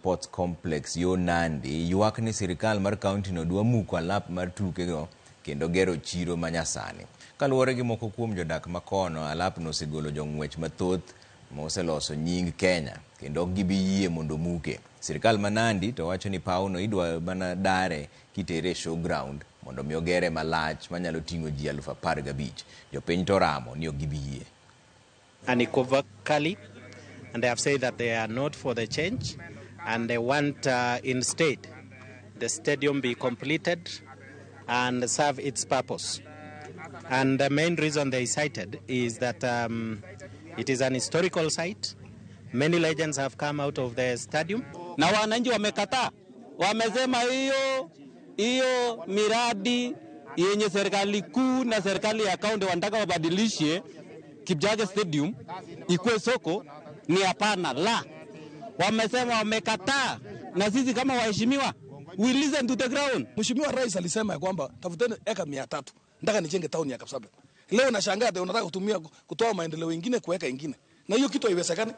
Sports Complex yo Nandi ywak ni sirikal mar county no dwa muko alap mar tuke go kendo gero chiro manyasani. Kaluwore gi moko kuom jodak makono, alap no osegolo jong'wech mathoth moseloso nying Kenya kendo gibi yie mondo muke. Sirikal ma Nandi to wacho ni pauno idwa mana dare kitere showground mondo mi ogere malach manyalo ting'o ji 15,000. Jopiny to ramo ni gibi yie. Unequivocally, and they have said that they are not for the change, and they want instead the stadium be completed and serve its purpose. And the main reason they cited is that it is an historical site. Many legends have come out of the stadium. Na wananchi wamekataa, wamesema hiyo miradi yenye serikali kuu na serikali ya kaunti wanataka wabadilishe Kipchoge Stadium ikuwe soko ni hapana la. Wamesema wamekataa, na sisi kama waheshimiwa we listen to the ground. Mheshimiwa Rais alisema kwamba tafuteni eka 300 nataka nijenge town ya Kapsabet. Leo nashangaa unataka kutoa maendeleo mengine kuweka ingine. Na hiyo kitu haiwezekani.